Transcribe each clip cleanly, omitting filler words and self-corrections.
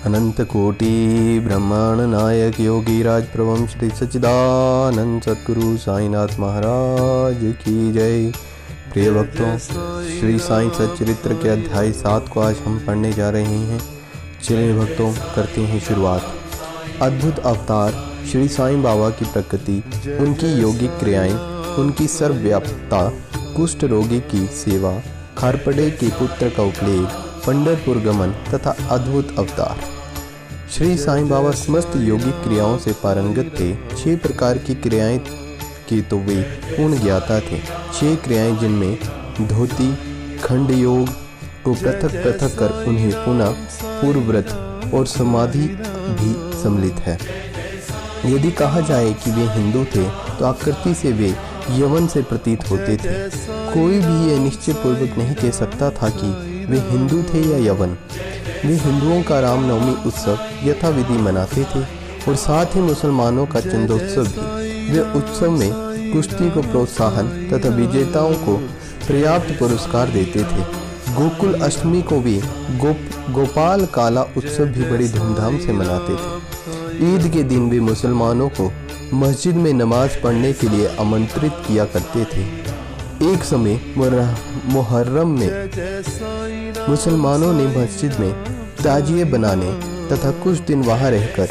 अनंत कोटि ब्रह्मांड नायक योगीराज प्रभु श्री सच्चिदानंद सद्गुरु साईनाथ महाराज की जय। प्रिय भक्तों, श्री साईं सच्चरित्र के अध्याय 7 को आज हम पढ़ने जा रहे हैं। चलिए भक्तों, करते हैं शुरुआत। अद्भुत अवतार श्री साईं बाबा की प्रकृति, उनकी योगिक क्रियाएं, उनकी सर्वव्यापकता, कुष्ठ रोगी की सेवा, खारपड़े के पुत्र का उपलेख, पंढरपुर गमन तथा अद्भुत अवतार। श्री साईं बाबा समस्त योगिक क्रियाओं से पारंगत थे। 6 प्रकार की क्रियाएं की तो वे पूर्ण ज्ञाता थे। 6 क्रियाएं जिनमें धोती खंड योग को पृथक पृथक कर उन्हें पुनः पूर्वव्रत और समाधि भी सम्मिलित है। यदि कहा जाए कि वे हिंदू थे तो आकृति से वे यवन से प्रतीत होते थे। कोई भी यह निश्चय पूर्वक नहीं कह सकता था कि वे हिंदू थे या यवन। वे हिंदुओं का रामनवमी उत्सव यथाविधि मनाते थे और साथ ही मुसलमानों का चंदोत्सव भी। वे उत्सव में कुश्ती को प्रोत्साहन तथा विजेताओं को पर्याप्त पुरस्कार देते थे। गोकुल अष्टमी को भी गोपाल काला उत्सव भी बड़ी धूमधाम से मनाते थे। ईद के दिन वे मुसलमानों को मस्जिद में नमाज पढ़ने के लिए आमंत्रित किया करते थे। एक समय मुहर्रम में मुसलमानों ने मस्जिद में ताजिए बनाने तथा कुछ दिन वहां रहकर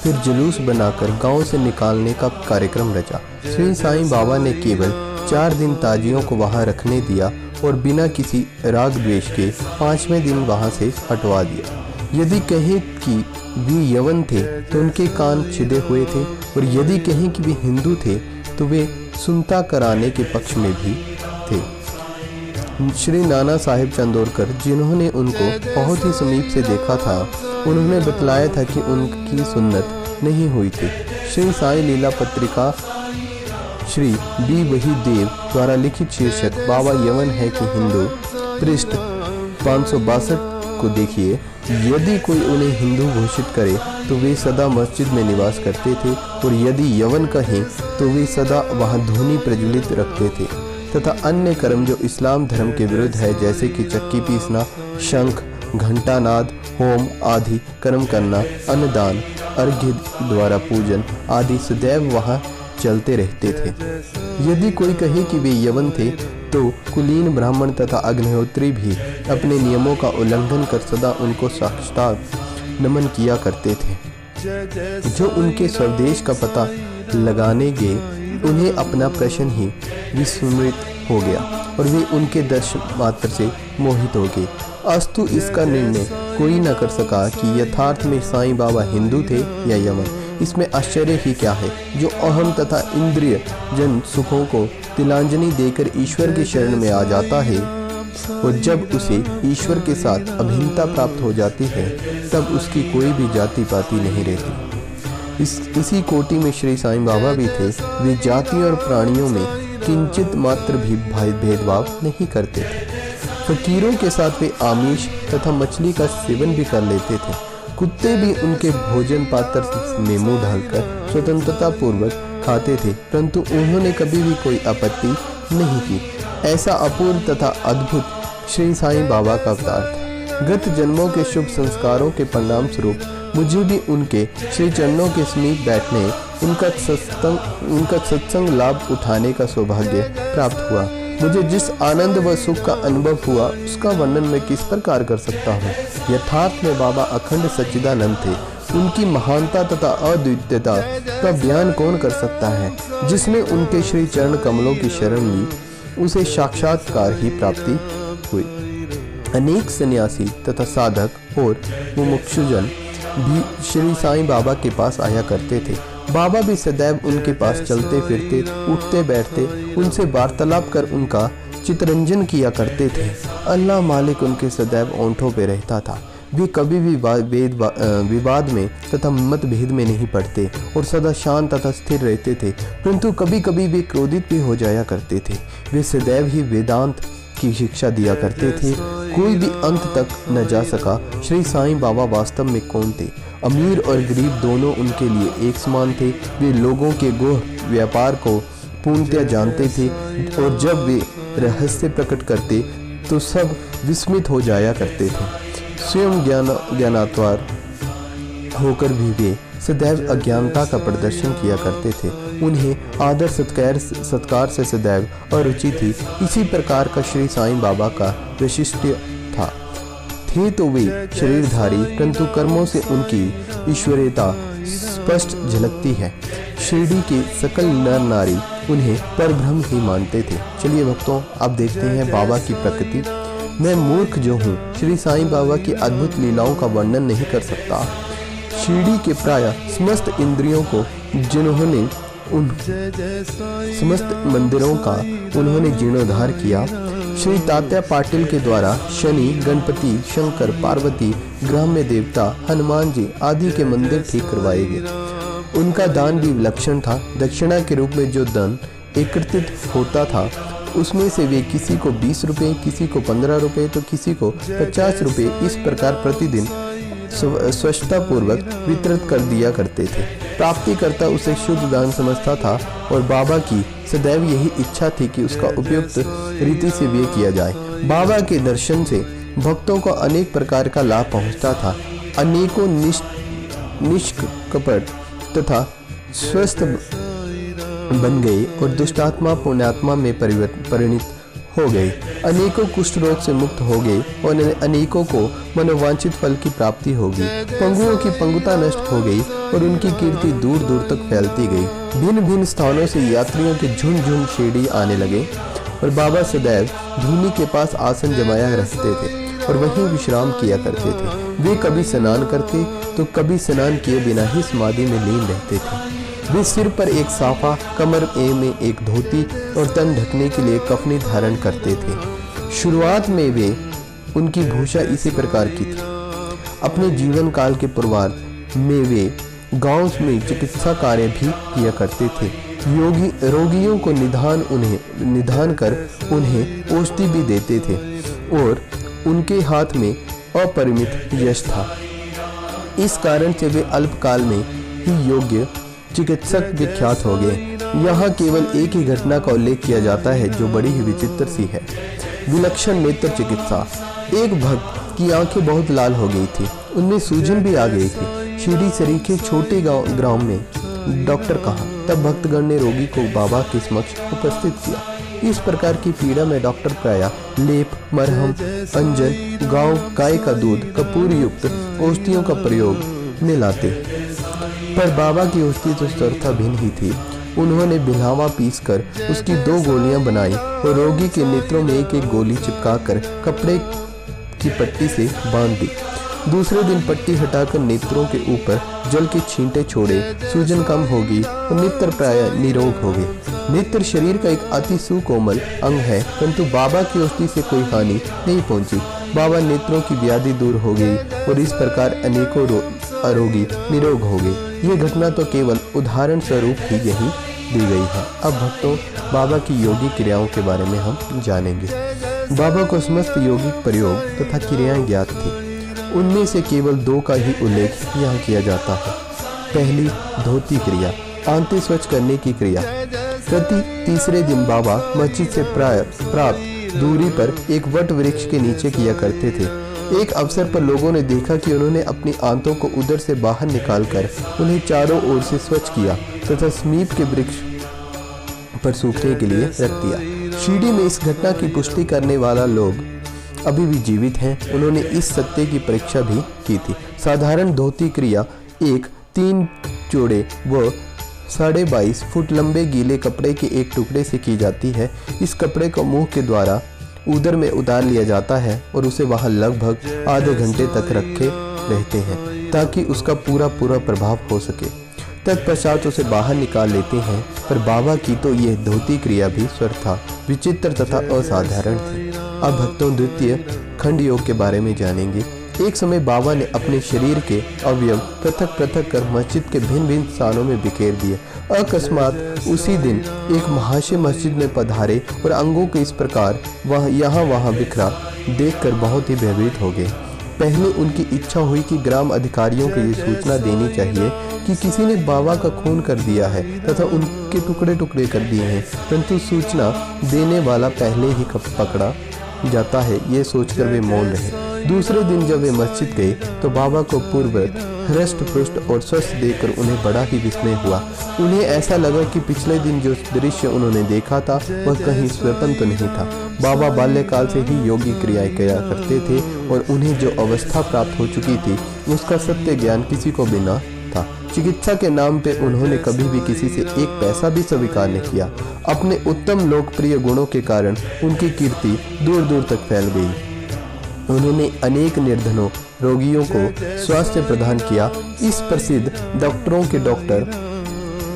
फिर जुलूस बनाकर गांव से निकालने का कार्यक्रम रचा। श्री साईं बाबा ने केवल 4 दिन ताजियों को वहां रखने दिया और बिना किसी राग द्वेष के 5वें दिन वहां से हटवा दिया। यदि कहें कि वे यवन थे तो उनके कान छिदे हुए थे, और यदि कहें कि वे हिंदू थे तो वे सुनता कराने के पक्ष में भी थे। श्री नाना साहिब चंदोरकर, जिन्होंने उनको बहुत ही समीप से देखा था, उन्होंने बतलाया था कि उनकी सुन्नत नहीं हुई थी। श्री साईं लीला पत्रिका श्री बी वही देव द्वारा लिखित शीर्षक बाबा यवन है कि हिंदू, पृष्ठ 562 को देखिए। यदि कोई उन्हें हिंदू घोषित करे तो वे सदा मस्जिद में निवास करते थे, और यदि यवन कहें तो वे सदा वहां धूनी प्रज्वलित रखते थे तथा अन्य कर्म जो इस्लाम धर्म के विरुद्ध है, जैसे कि चक्की पीसना, शंख, घंटानाद, होम आदि कर्म करना, अन्नदान, अर्घ्य द्वारा पूजन आदि सदैव वहां चलते रहते थे। यदि कोई कहे कि वे यवन थे तो कुलीन ब्राह्मण तथा अग्निहोत्री भी अपने नियमों का उल्लंघन कर सदा उनको साक्षात नमन किया करते थे। जो उनके स्वदेश का पता लगाने गए, उन्हें अपना प्रश्न ही विस्मृत हो गया और वे उनके दर्शन मात्र से मोहित हो गए। अस्तु इसका निर्णय कोई न कर सका कि यथार्थ में साईं बाबा हिंदू थे या यवन। इसमें आश्चर्य ही क्या है। जो अहम तथा इंद्रिय जन सुखों को तिलांजलि देकर ईश्वर की शरण में आ जाता है, और जब उसे ईश्वर के साथ अभिन्नता प्राप्त हो जाती है, तब उसकी कोई भी जाति पाति नहीं रहती। इसी कोटि में श्री साईं बाबा भी थे। वे जाति और प्राणियों में किंचित मात्र भी भेदभाव नहीं करते थे। फकीरों के साथ वे आमिष तथा मछली का सेवन भी कर लेते थे। कुत्ते भी उनके भोजन पात्र में मुंह डालकर स्वतंत्रता पूर्वक खाते थे, परंतु उन्होंने कभी भी कोई आपत्ति नहीं की। ऐसा अपूर्व तथा अद्भुत श्री साईं बाबा का अवतार था। गत जन्मों के शुभ संस्कारों के परिणाम स्वरूप मुझे भी उनके श्री चरणों के समीप बैठने, उनका सत्संग लाभ उठाने का सौभाग्य प्राप्त हुआ। मुझे जिस आनंद व सुख का अनुभव हुआ, उसका वर्णन मैं किस प्रकार कर सकता हूँ। यथार्थ में बाबा अखंड सच्चिदानंद थे। उनकी महानता तथा अद्वितीयता का बयान कौन कर सकता है। जिसने उनके श्री चरण कमलों की शरण ली, उसे साक्षात्कार ही प्राप्ति हुई। अनेक सन्यासी तथा साधक और मुमुक्षुजन भी श्री साईं बाबा के पास आया करते थे। बाबा भी सदैव उनके पास चलते फिरते, उठते बैठते, उनसे वार्तालाप कर उनका चितरंजन किया करते थे। अल्लाह मालिक उनके सदैव ओंठों पे रहता था। वे कभी भी विवाद में तथा मतभेद में नहीं पड़ते और सदा शांत तथा स्थिर रहते थे, परंतु कभी कभी वे क्रोधित भी हो जाया करते थे। वे सदैव ही वेदांत की शिक्षा दिया करते थे। कोई भी अंत तक न जा सका श्री साईं बाबा वास्तव में कौन थे। अमीर और गरीब दोनों उनके लिए एक समान थे। वे लोगों के गोह व्यापार को पूर्णतः जानते थे, और जब वे रहस्य प्रकट करते तो सब विस्मित हो जाया करते थे। स्वयं ज्ञानात्वार होकर भी वे सदैव अज्ञानता का प्रदर्शन किया करते थे। उन्हें आदर सत्कार से सदैव अरुचि थी। इसी प्रकार का श्री साईं बाबा का वैशिष्ट्य था। थे तो वे शरीरधारी, परंतु कर्मों से उनकी ईश्वरीयता स्पष्ट झलकती है। शिरडी के सकल नर नारी उन्हें परब्रह्म ही मानते थे। चलिए भक्तों, आप देखते हैं बाबा की प्रकृति। मैं मूर्ख जो हूँ, श्री साईं बाबा की अद्भुत लीलाओं का वर्णन नहीं कर सकता। शिरडी के प्राय समस्त इंद्रियों को जिन्होंने समस्त मंदिरों का उन्होंने जीर्णोद्धार किया। श्री तात्या पाटिल के द्वारा शनि, गणपति, शंकर, पार्वती, ग्राम्य देवता, हनुमान जी आदि के मंदिर ठीक करवाए गए। उनका दान भी विलक्षण था। दक्षिणा के रूप में जो धन एकत्रित होता था, उसमें से वे किसी को 20 रुपये, किसी को 15 रुपये, तो किसी को 50 रुपये इस प्रकार प्रतिदिन स्वच्छता पूर्वक वितरित कर दिया करते थे। प्राप्तिकर्ता उसे शुद्ध दान समझता था और बाबा की सदैव यही इच्छा थी कि उसका उपयुक्त रीति से व्यय किया जाए। बाबा के दर्शन से भक्तों को अनेक प्रकार का लाभ पहुंचता था। अनेकों निष्कपट तथा स्वस्थ बन गए और दुष्टात्मा पुण्यात्मा में परिणित हो गए। अनेकों कुष्ठ रोग से मुक्त हो गए और अनेकों को मनोवांछित फल की प्राप्ति होगी। पंगुओं की पंगुता नष्ट हो गई और उनकी कीर्ति दूर दूर तक फैलती गई। भिन्न भिन्न स्थानों से यात्रियों के झुंड झुंड शिरडी आने लगे और बाबा सदैव धूनी के पास आसन जमाया रहते थे और वहीं विश्राम किया करते थे। वे कभी स्नान करते तो कभी स्नान किए बिना ही समाधि में लीन रहते थे। वे सिर पर एक साफा, कमर में एक धोती और तन ढकने के लिए कफनी धारण करते थे। शुरुआत में वे उनकी भूषा इसी प्रकार की थी। अपने जीवन काल के पूर्वार्ध में वे गांव में चिकित्सा कार्य भी किया करते थे। रोगियों को निदान कर उन्हें औषधि भी देते थे और उनके हाथ में अपरिमित यश था। इस कारण से वे अल्पकाल में ही योग्य चिकित्सक विख्यात हो गए। यहाँ केवल एक ही घटना का उल्लेख किया जाता है जो बड़ी ही विचित्र सी है। विलक्षण नेत्र चिकित्सा। एक भक्त की आंखें बहुत लाल हो गई थी, उनमें सूजन भी आ गई थी। शिरडी सरीखे छोटे ग्राम में डॉक्टर कहाँ। तब भक्तगण ने रोगी को बाबा के समक्ष उपस्थित किया। इस प्रकार की पीड़ा में डॉक्टर प्राय लेप, मरहम, अंजन, गाय का दूध, कपूर युक्त औषधियों का प्रयोग में लाते, पर बाबा की औषधि तो सर्वथा भिन्न ही थी। उन्होंने बिल्हावा पीसकर उसकी 2 गोलियां बनाई और रोगी के नेत्रों में एक एक गोली चिपकाकर कपड़े की पट्टी से बांध दी। दूसरे दिन पट्टी हटाकर नेत्रों के ऊपर जल के छींटे छोड़े। सूजन कम होगी और नेत्र प्राय निरोग हो गए। नेत्र शरीर का एक अति सुकोमल अंग है, परंतु बाबा की औषधि से कोई हानि नहीं पहुंची। बाबा नेत्रों की व्याधि दूर हो गई और इस प्रकार अनेकों रोगी निरोग हो गए। ये घटना तो केवल उदाहरण स्वरूप ही यही दी गई है। अब भक्तों, बाबा की योगिक क्रियाओं के बारे में हम जानेंगे। बाबा को समस्त योगिक प्रयोग तथा क्रियाएं ज्ञात थी। उनमें से केवल 2 का ही उल्लेख यहाँ किया जाता है। पहली, धोती क्रिया, आंतें स्वच्छ करने की क्रिया। प्रति तीसरे दिन बाबा मस्जिद से प्राप्त दूरी पर एक वट वृक्ष के नीचे किया करते थे। एक अवसर पर लोगों ने देखा कि उन्होंने अपनी आंतों को उधर से बाहर निकालकर उन्हें चारों ओर से स्वच्छ किया तथा समीप के वृक्ष पर सूखने के लिए रख दिया। शिरडी में इस घटना की पुष्टि करने वाला लोग अभी भी जीवित हैं। उन्होंने इस सत्य की परीक्षा भी की थी। साधारण धोती क्रिया एक 3 जोड़े व 22.5 फुट लंबे गीले कपड़े के एक टुकड़े से की जाती है। इस कपड़े को मुंह के द्वारा उदर में उतार लिया जाता है और उसे वहां लगभग आधे घंटे तक रखे रहते हैं ताकि उसका पूरा प्रभाव हो सके। तत्पश्चात उसे बाहर निकाल लेते हैं। पर बाबा की तो यह धोती क्रिया भी सर्वथा विचित्र तथा असाधारण थी। अब भक्तों, द्वितीय खंड योग के बारे में जानेंगे। एक समय बाबा ने अपने शरीर के अवयव पृथक पृथक कर मस्जिद के भिन्न भिन्न स्थानों में बिखेर दिए। अकस्मात उसी दिन एक महाशय मस्जिद में पधारे और अंगों के इस प्रकार वहाँ बिखरा देखकर बहुत ही भयभीत हो गए। पहले उनकी इच्छा हुई कि ग्राम अधिकारियों को ये सूचना देनी चाहिए कि किसी ने बाबा का खून कर दिया है तथा उनके टुकड़े टुकड़े कर दिए हैं, परंतु सूचना देने वाला पहले ही पकड़ा जाता है, ये सोचकर वे मौन रहे। दूसरे दिन जब वे मस्जिद गए तो बाबा को पूर्ववत हृष्ट पुष्ट और स्वस्थ देखकर उन्हें बड़ा ही विस्मय हुआ। उन्हें ऐसा लगा कि पिछले दिन जो दृश्य उन्होंने देखा था वह कहीं स्वप्न तो नहीं था। बाबा बाल्यकाल से ही योगी क्रियाएं किया करते थे और उन्हें जो अवस्था प्राप्त हो चुकी थी उसका सत्य ज्ञान किसी को भी न था। चिकित्सा के नाम पे उन्होंने कभी भी किसी से एक पैसा भी स्वीकार नहीं किया। अपने उत्तम लोकप्रिय गुणों के कारण उनकी कीर्ति दूर दूर तक फैल गई। उन्होंने अनेक निर्धनों रोगियों को स्वास्थ्य प्रदान किया। इस प्रसिद्ध डॉक्टरों के डॉक्टर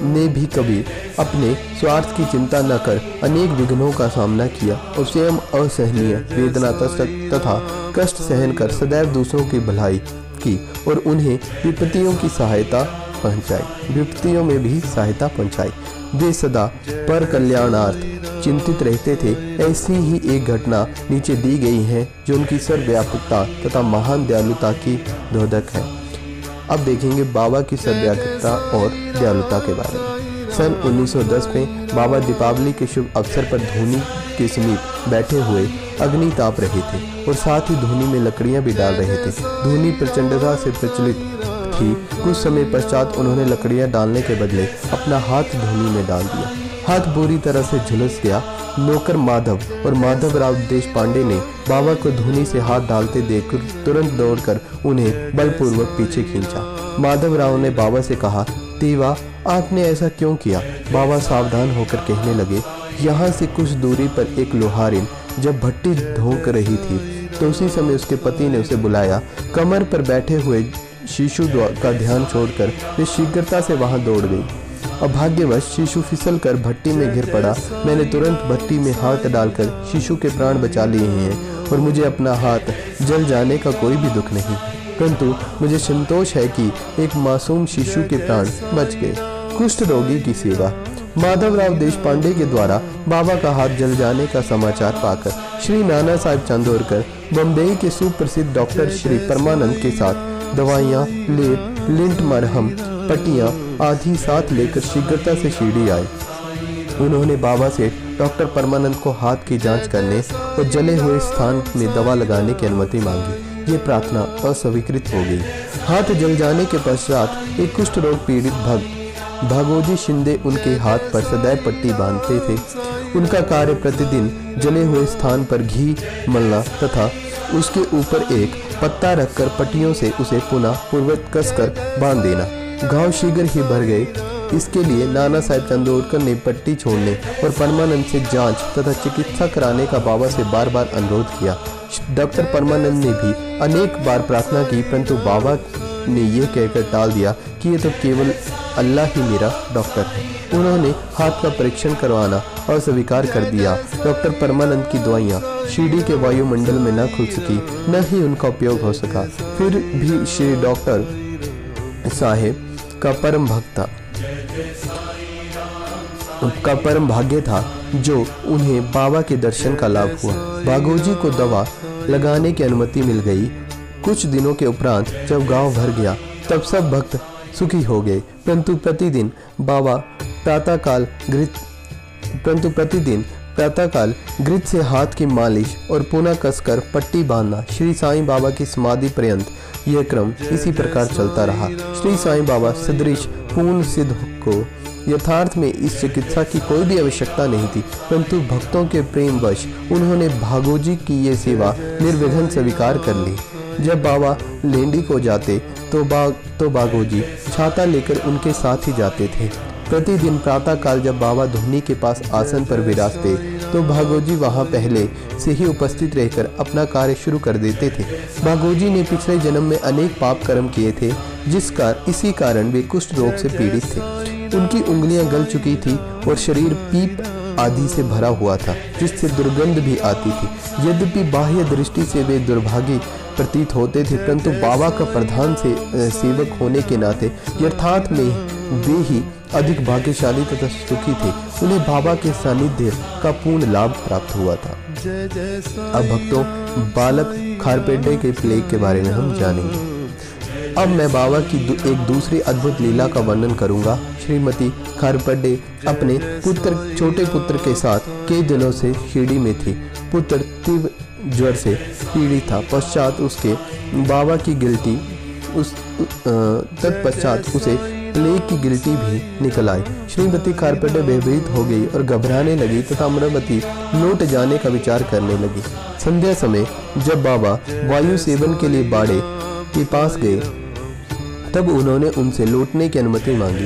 ने भी कभी अपने स्वार्थ की चिंता न कर अनेक विघ्नों का सामना किया और स्वयं असहनीय वेदना तथा कष्ट सहन कर सदैव दूसरों की भलाई की और उन्हें विपत्तियों में भी सहायता पहुंचाई। वे सदा पर कल्याणार्थ चिंतित रहते थे। ऐसी ही एक घटना नीचे दी गई है जो उनकी सर्वव्यापकता तथा महान दयालुता की द्योतक है। अब देखेंगे बाबा की सर्वव्यापकता और दयालुता के बारे में। सन 1910 में बाबा दीपावली के शुभ अवसर पर धूनी के समीप बैठे हुए अग्नि ताप रहे थे और साथ ही धूनी में लकड़ियां भी डाल रहे थे। धूनी प्रचंडता से प्रचलित थी। कुछ समय पश्चात उन्होंने लकड़ियां डालने के बदले अपना हाथ धूनी में डाल दिया। हाथ बुरी तरह से झुलस गया। नौकर माधव और माधवराव देशपांडे ने बाबा को धूनी से हाथ डालते देखकर तुरंत दौड़कर उन्हें बलपूर्वक पीछे खींचा। माधवराव ने बाबा से कहा, देवा आपने ऐसा क्यों किया? बाबा सावधान होकर कहने लगे, यहाँ से कुछ दूरी पर एक लोहारिन जब भट्टी धोक रही थी तो उसी समय उसके पति ने उसे बुलाया। कमर पर बैठे हुए शिशु का ध्यान छोड़कर वे शीघ्रता से वहां दौड़ गई। अभाग्यवश शिशु फिसल कर भट्टी में गिर पड़ा। मैंने तुरंत भट्टी में हाथ डालकर शिशु के प्राण बचा लिए हैं और मुझे अपना हाथ जल जाने का कोई भी दुख नहीं, परंतु मुझे संतोष है कि एक मासूम शिशु के प्राण बच गए। कुष्ठ रोगी की सेवा। माधवराव देशपांडे के द्वारा बाबा का हाथ जल जाने का समाचार पाकर श्री नाना साहेब चांदोरकर बम्बई के सुप्रसिद्ध डॉक्टर श्री परमानंद के साथ दवाइयाँ, लेप, लिंट, मरहम, पट्टियाँ आदि साथ लेकर शीघ्रता से शिरडी आए। उन्होंने बाबा से डॉक्टर परमानंद को हाथ की जांच करने और जले हुए स्थान में दवा लगाने की अनुमति मांगी। ये प्रार्थना अस्वीकृत हो गई। हाथ जल जाने के पश्चात एक कुष्ठ रोग पीड़ित भक्त भागोजी शिंदे उनके हाथ पर सदैव पट्टी बांधते थे। उनका कार्य प्रतिदिन जले हुए स्थान पर घी मलना तथा उसके ऊपर एक पत्ता रखकर पट्टियों से उसे पुनः पूर्ववत कसकर बांध देना। घाव शीघ्र ही भर गए। इसके लिए नाना साहेब चांदोरकर ने पट्टी छोड़ने और परमानंद से जांच तथा चिकित्सा कराने का बाबा से बार बार अनुरोध किया। डॉक्टर परमानंद ने भी अनेक बार प्रार्थना की, परंतु बाबा ने यह कहकर टाल दिया कि ये तो केवल अल्लाह ही मेरा डॉक्टर है। उन्होंने हाथ का परीक्षण करवाना अस्वीकार कर दिया। डॉक्टर परमानंद की दवाइयाँ शिरडी के वायुमंडल में न खुल सकी, न ही उनका उपयोग हो सका। फिर भी श्री डॉक्टर साहेब का परम भाग्य था जो उन्हें बाबा के दर्शन का लाभ हुआ। भागोजी को दवा लगाने की अनुमति मिल गई। कुछ दिनों के उपरांत जब गांव भर गया तब सब भक्त सुखी हो गए, परंतु प्रतिदिन प्रातःकाल घृत से हाथ की मालिश और पुनः कसकर पट्टी बांधना श्री साईं बाबा की समाधि पर्यंत यह क्रम इसी प्रकार चलता रहा। श्री साईं बाबा सदृश पूर्ण सिद्ध को यथार्थ में इस चिकित्सा की कोई भी आवश्यकता नहीं थी, परंतु भक्तों के प्रेमवश उन्होंने भागोजी की ये सेवा निर्विघ्न स्वीकार कर ली। जब बाबा लेंडी को जाते तो बागोजी छाता लेकर उनके साथ ही जाते थे। प्रतिदिन प्रातःकाल जब बाबा धूनी के पास आसन पर विराजते तो भागोजी वहां पहले से ही उपस्थित रहकर अपना कार्य शुरू कर देते थे। भागोजी ने पिछले जन्म में अनेक पाप कर्म किए थे, इसी कारण वे कुष्ठ रोग से पीड़ित थे। उनकी उंगलियां गल चुकी थी और शरीर पीप आदि से भरा हुआ था, जिससे दुर्गंध भी आती थी। यद्यपि बाह्य दृष्टि से वे दुर्भागी प्रतीत होते थे, परंतु बाबा का प्रधान से सेवक होने के नाते यथार्थ में वे ही अधिक भाग्यशाली तथा सुखी थे। उन्हें बाबा के सानिध्य का पूर्ण लाभ प्राप्त हुआ था। अब भक्तों, बालक खारपेटे के प्लेग के बारे में हम जानेंगे। अब मैं बाबा की एक दूसरी अद्भुत लीला का वर्णन करूंगा। श्रीमती खारपेटे अपने छोटे पुत्र के साथ कई दिनों से शिरडी में थी। पुत्र ज्वर से पीड़ित था। पश्चात उसके बाबा की गिल्टी तत्पश्चात उसे प्लेग की गिल्टी भी निकल आई। श्रीमती कारपेंटर भयभीत हो गई और घबराने लगी तथा अमरावती लौट जाने का विचार करने लगी। संध्या समय जब बाबा वायु सेवन के लिए बाड़े के पास गए तब उन्होंने उनसे लौटने की अनुमति मांगी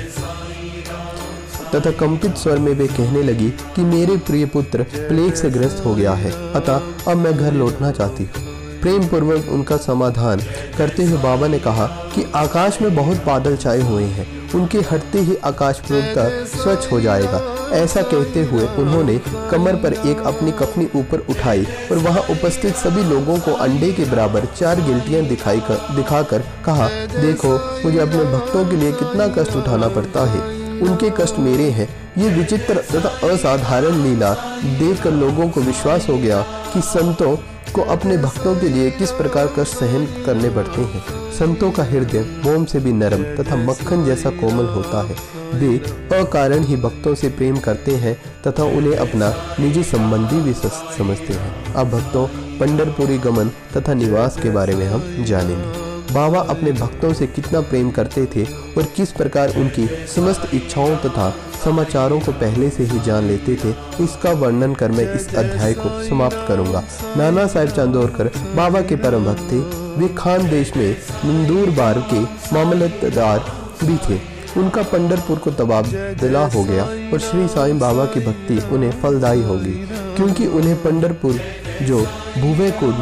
तथा कंपित स्वर में वे कहने लगी कि मेरे प्रिय पुत्र प्लेग से ग्रस्त हो गया है, अतः अब मैं घर लौटना चाहती हूँ। प्रेम पूर्वक उनका समाधान करते हुए बाबा ने कहा कि आकाश में बहुत बादल छाए हुए हैं, उनके हटते ही आकाश पूर्णतः स्वच्छ हो जाएगा। ऐसा कहते हुए उन्होंने कमर पर एक अपनी कफनी ऊपर उठाई और वहां उपस्थित सभी लोगों को अंडे के बराबर 4 गिल्टियां दिखाकर कहा, देखो मुझे अपने भक्तों के लिए कितना कष्ट उठाना पड़ता है, उनके कष्ट मेरे हैं। ये विचित्र तथा असाधारण लीला देखकर लोगों को विश्वास हो गया कि संतों को अपने भक्तों के लिए किस प्रकार कष्ट सहन करने पड़ते हैं। संतों का हृदय मोम से भी नरम तथा मक्खन जैसा कोमल होता है। वे अकारण ही भक्तों से प्रेम करते हैं तथा उन्हें अपना निजी संबंधी भी समझते हैं। अब भक्तों पंढरपुरी गमन तथा निवास के बारे में हम जानेंगे। बाबा अपने भक्तों से कितना प्रेम करते थे और किस प्रकार उनकी समस्त इच्छाओं तथा समाचारों को पहले से ही जान लेते थे, इसका वर्णन कर मैं इस अध्याय को समाप्त करूंगा। नाना साहेब चांदोरकर बाबा के परम भक्त थे। वे खान देश में नंदुरबार के मामलतदार भी थे। उनका पंढरपुर को तबादला हो गया और श्री साईं बाबा की भक्ति उन्हें फलदायी होगी, क्योंकि उन्हें पंढरपुर जो भुवे को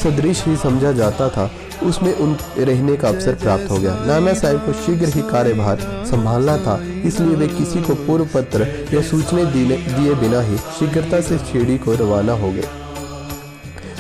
सदृश ही समझा जाता था, उसमें उन रहने का अवसर प्राप्त हो गया। नाना साहेब को शीघ्र ही कार्यभार संभालना था, इसलिए वे किसी को पूर्व पत्र या सूचना दिए बिना ही शीघ्रता से शिरडी को रवाना हो गए।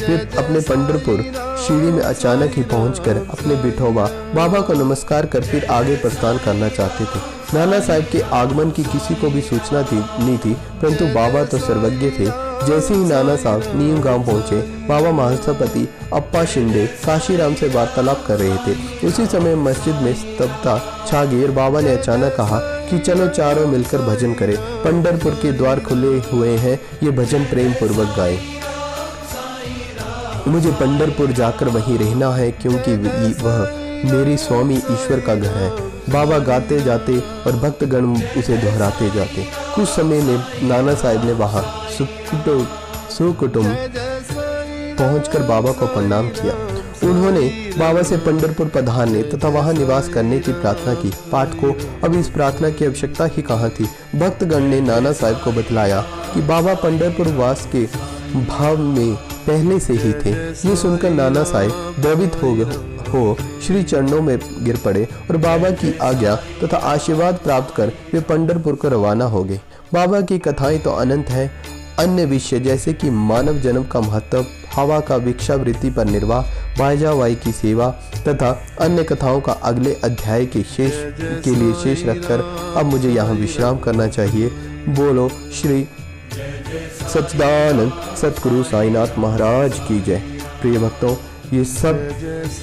वे अपने पंढरपुर शिरडी में अचानक ही पहुंचकर अपने विठोबा बाबा को नमस्कार कर फिर आगे प्रस्थान करना चाहते थे। नाना साहेब के आगमन की किसी को भी सूचना नहीं थी, परंतु बाबा तो सर्वज्ञ थे। जैसे ही नाना साहब नीम गांव पहुंचे, बाबा महासभापति अप्पा शिंदे काशीराम से वार्तालाप कर रहे थे। उसी समय मस्जिद में स्तब्धता छा गई और बाबा ने अचानक कहा कि चलो चारों मिलकर भजन करें। पंढरपुर के द्वार खुले हुए हैं, ये भजन प्रेम पूर्वक गाएं। मुझे पंढरपुर जाकर वहीं रहना है, क्योंकि वह मेरे स्वामी ईश्वर का घर है। बाबा गाते जाते और भक्तगण उसे दोहराते जाते। कुछ समय में नाना साहिब ने वहां सुकुटुंब पहुंचकर बाबा को प्रणाम किया। उन्होंने बाबा से पंढरपुर पधारने तथा वहां निवास करने की प्रार्थना की। पाठ को अब इस प्रार्थना की आवश्यकता ही कहाँ थी। भक्तगण ने नाना साहिब को बतलाया कि बाबा पंढरपुर वास के भाव में पहले से ही थे। ये सुनकर नाना साहिब द्रवित हो श्री चरणों में गिर पड़े और बाबा की आज्ञा तथा आशीर्वाद प्राप्त कर वे पंढरपुर को रवाना हो गए। बाबा की कथाएं तो अनंत है। अन्य विषय जैसे कि मानव जन्म का महत्व, हवा का भिक्षावृत्ति पर निर्वाह, वायजावाई की सेवा तथा अन्य कथाओं का अगले अध्याय के लिए शेष रखकर अब मुझे यहाँ विश्राम करना चाहिए। बोलो श्री सच्चिदानंद सतगुरु साईनाथ महाराज की जय। प्रिय भक्तों, ये सब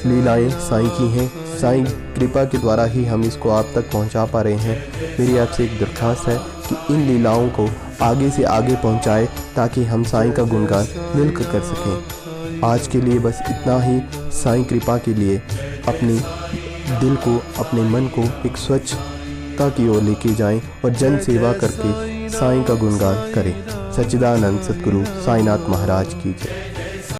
लीलाएं साईं की हैं। साईं कृपा के द्वारा ही हम इसको आप तक पहुंचा पा रहे हैं। मेरी आपसे एक दरख्वास्त है कि इन लीलाओं को आगे से आगे पहुंचाए, ताकि हम साईं का गुणगान मिलकर कर सकें। आज के लिए बस इतना ही। साईं कृपा के लिए अपने दिल को, अपने मन को एक स्वच्छता की ओर लेके जाएं और जन सेवा करके साईं का गुणगान करें। सच्चिदानंद सतगुरु साईनाथ महाराज की जय।